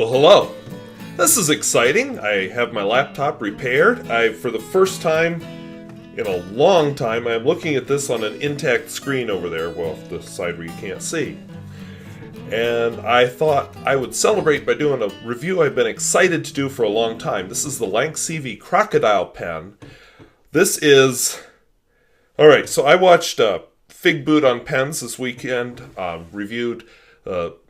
Well, hello. This is exciting. I have my laptop repaired. For the first time in a long time, I'm looking at this on an intact screen over there, well, the side where you can't see. And I thought I would celebrate by doing a review I've been excited to do for a long time. This is the Lanxivi Crocodile pen. This is... Alright, so I watched Fig Boot on Pens this weekend, reviewed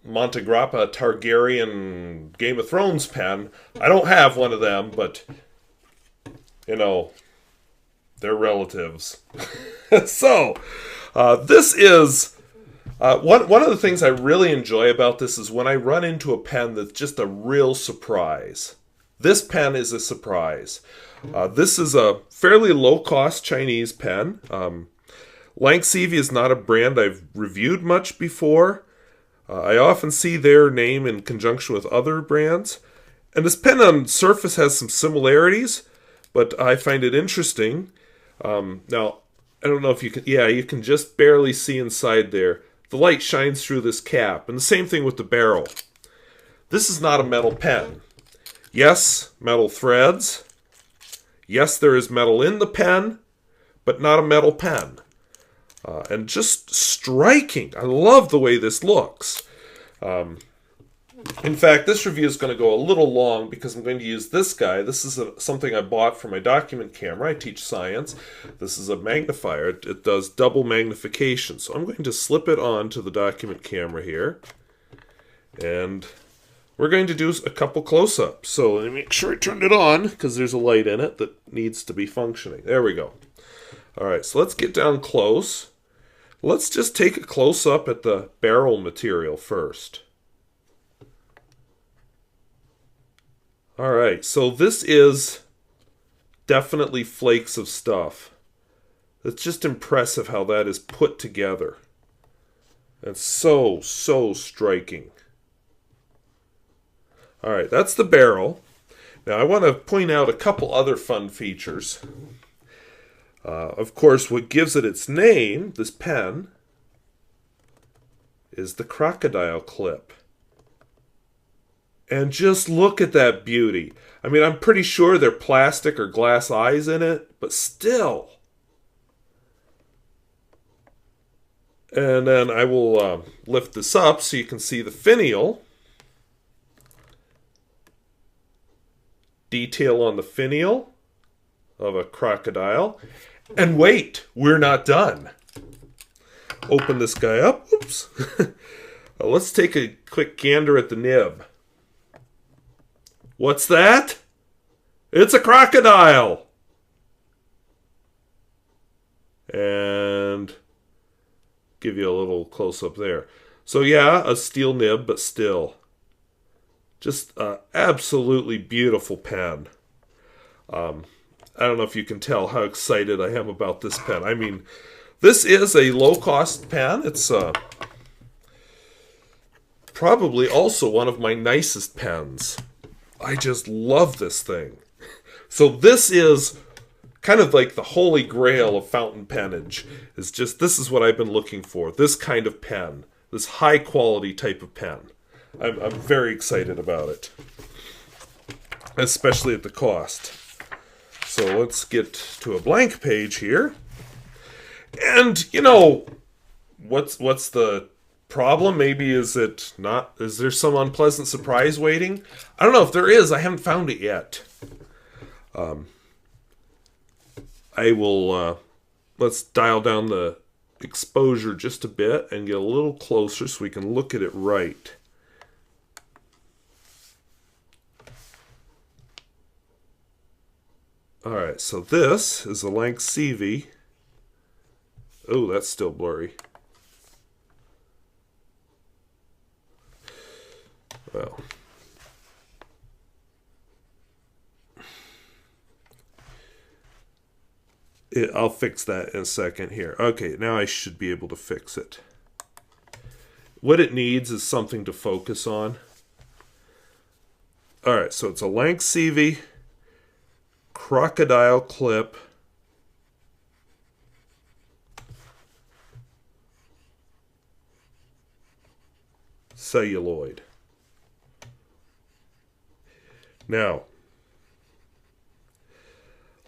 Montegrappa Targaryen Game of Thrones pen. I don't have one of them, but, you know, they're relatives. So, this is... one of the things I really enjoy about this is when I run into a pen that's just a real surprise. This pen is a surprise. This is a fairly low-cost Chinese pen. Lanxivi is not a brand I've reviewed much before. I often see their name in conjunction with other brands. And this pen on surface has some similarities, but I find it interesting. Now, I don't know if you can... Yeah, you can just barely see inside there. The light shines through this cap, and the same thing with the barrel. This is not a metal pen. Yes, metal threads. Yes, there is metal in the pen, but not a metal pen. And just striking. I love the way this looks. In fact, this review is going to go a little long because I'm going to use this guy. This is something I bought for my document camera. I teach science. This is a magnifier. It does double magnification. So I'm going to slip it on to the document camera here. And we're going to do a couple close-ups. So let me make sure I turned it on because there's a light in it that needs to be functioning. There we go. All right, so let's get down close. Let's just take a close-up at the barrel material first. All right, so this is definitely flakes of stuff. It's just impressive how that is put together. It's so striking. All right, that's the barrel. Now I want to point out a couple other fun features. Of course, what gives it its name, this pen, is the crocodile clip. And just look at that beauty. I mean, I'm pretty sure they're plastic or glass eyes in it, but still. And then I will lift this up so you can see the finial. Detail on the finial of a crocodile. And wait, we're not done. Open this guy up. Oops. Let's take a quick gander at the nib. What's that? It's a crocodile! And give you a little close-up there. So yeah, a steel nib, but still. Just an absolutely beautiful pen. I don't know if you can tell how excited I am about this pen. I mean, this is a low-cost pen. It's probably also one of my nicest pens. I just love this thing. So this is kind of like the holy grail of fountain pennage. This is what I've been looking for. This kind of pen. This high-quality type of pen. I'm very excited about it. Especially at the cost. So let's get to a blank page here. And, you know, what's the problem? Maybe is there some unpleasant surprise waiting? I don't know if there is. I haven't found it yet. I will, let's dial down the exposure just a bit and get a little closer so we can look at it right. Alright, so this is a Lanxivi. Oh, that's still blurry. Well, I'll fix that in a second here. Okay, now I should be able to fix it. What it needs is something to focus on. Alright, so it's a Lanxivi Crocodile clip. Celluloid. Now,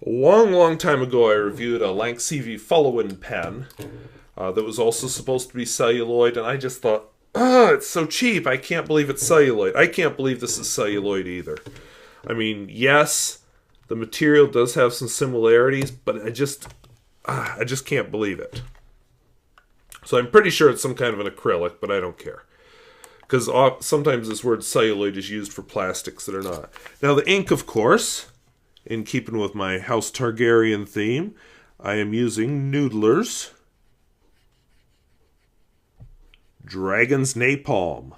a long time ago I reviewed a Lanxivi Crocodile pen that was also supposed to be celluloid, and I just thought, it's so cheap, I can't believe it's celluloid. I can't believe this is celluloid either. I mean, yes, the material does have some similarities, but I just can't believe it. So I'm pretty sure it's some kind of an acrylic, but I don't care. Because sometimes this word celluloid is used for plastics that are not. Now the ink, of course, in keeping with my House Targaryen theme, I am using Noodler's Dragon's Napalm.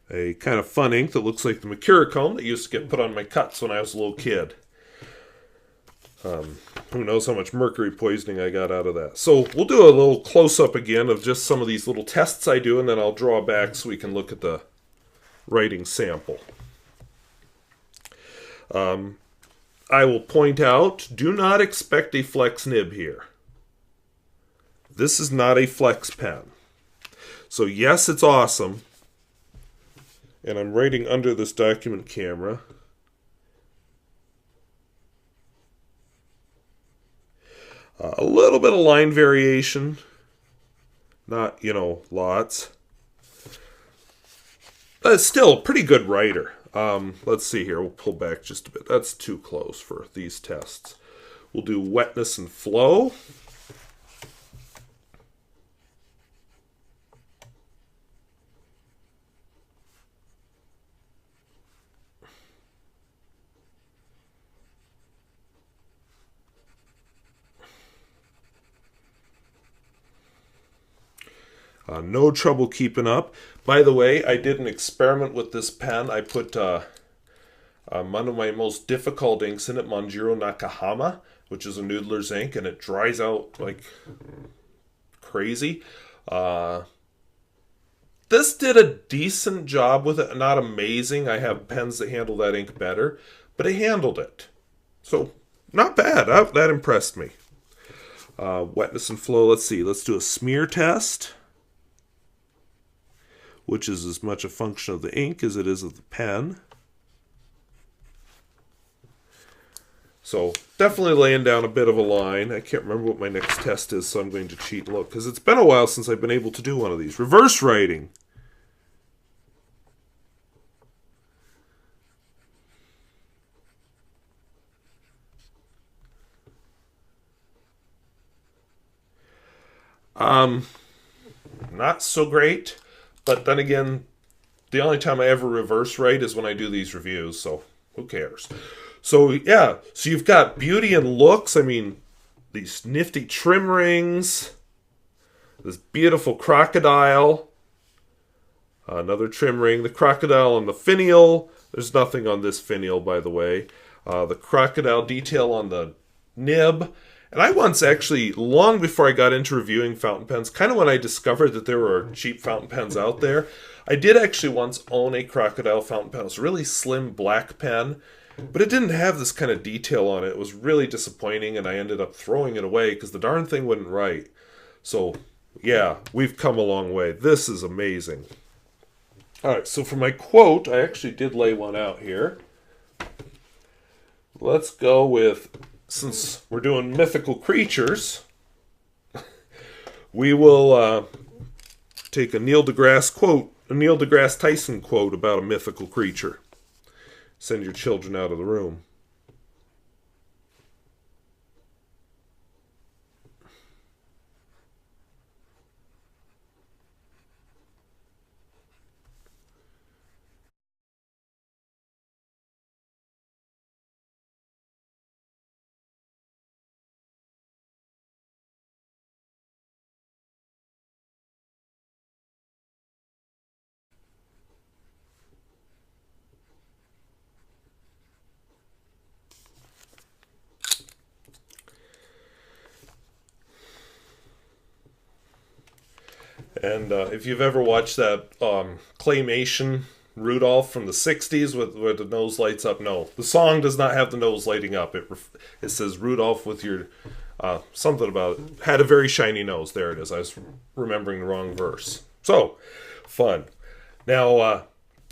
A kind of fun ink that looks like the Mercurochrome that used to get put on my cuts when I was a little kid. Who knows how much mercury poisoning I got out of that. So we'll do a little close-up again of just some of these little tests I do, and then I'll draw back so we can look at the writing sample. I will point out, do not expect a flex nib here. This is not a flex pen. So yes, it's awesome. And I'm writing under this document camera. A little bit of line variation. Not, lots. But it's still a pretty good writer. Let's see here. We'll pull back just a bit. That's too close for these tests. We'll do wetness and flow. No trouble keeping up. By the way, I did an experiment with this pen. I put one of my most difficult inks in it, Manjiro Nakahama, which is a Noodler's ink, and it dries out like crazy. This did a decent job with it. Not amazing. I have pens that handle that ink better, but it handled it. So, not bad. That impressed me. Wetness and flow. Let's see. Let's do a smear test, which is as much a function of the ink as it is of the pen. So definitely laying down a bit of a line. I can't remember what my next test is, so I'm going to cheat and look, because it's been a while since I've been able to do one of these. Reverse writing. Not so great. But then again, the only time I ever reverse write is when I do these reviews, so who cares? So yeah, so you've got beauty and looks. I mean, these nifty trim rings, this beautiful crocodile, another trim ring, the crocodile on the finial. There's nothing on this finial, by the way. The crocodile detail on the nib. And I once actually, long before I got into reviewing fountain pens, kind of when I discovered that there were cheap fountain pens out there, I did actually once own a crocodile fountain pen. It was a really slim black pen, but it didn't have this kind of detail on it. It was really disappointing, and I ended up throwing it away because the darn thing wouldn't write. So, yeah, we've come a long way. This is amazing. Alright, so for my quote, I actually did lay one out here. Let's go with, since we're doing mythical creatures, we will take a Neil deGrasse quote, a Neil deGrasse Tyson quote about a mythical creature. Send your children out of the room. And if you've ever watched that claymation Rudolph from the 60s where the nose lights up, no. The song does not have the nose lighting up. It says Rudolph with your... something about it. Had a very shiny nose. There it is. I was remembering the wrong verse. So, fun. Now,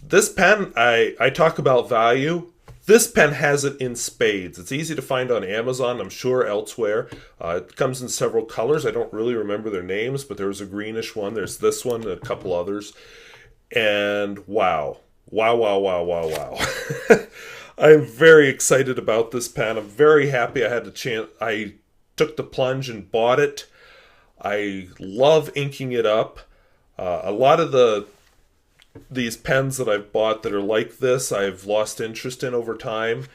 this pen, I talk about value. This pen has it in spades. It's easy to find on Amazon, I'm sure elsewhere. It comes in several colors. I don't really remember their names, but there's a greenish one. There's this one and a couple others. And wow. Wow, wow, wow, wow, wow. I'm very excited about this pen. I'm very happy I had the chance. I took the plunge and bought it. I love inking it up. A lot of these pens that I've bought that are like this, I've lost interest in over time.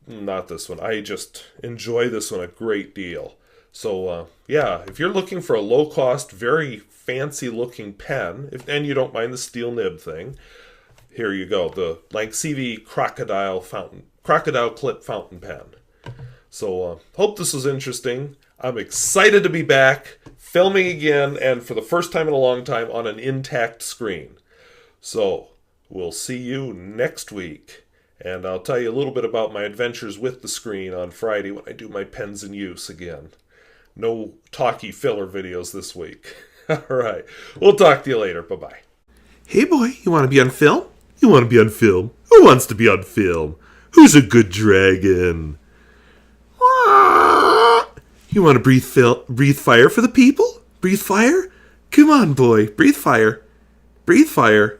Not this one. I just enjoy this one a great deal. So, yeah, if you're looking for a low-cost, very fancy-looking pen, and you don't mind the steel nib thing, here you go. The Lanxivi Crocodile Clip Fountain Pen. So, hope this was interesting. I'm excited to be back, filming again, and for the first time in a long time on an intact screen. So, we'll see you next week. And I'll tell you a little bit about my adventures with the screen on Friday when I do my pens in use again. No talky filler videos this week. All right. We'll talk to you later. Bye-bye. Hey, boy, you want to be on film? You want to be on film? Who wants to be on film? Who's a good dragon? You want to breathe fire for the people? Breathe fire? Come on, boy. Breathe fire. Breathe fire.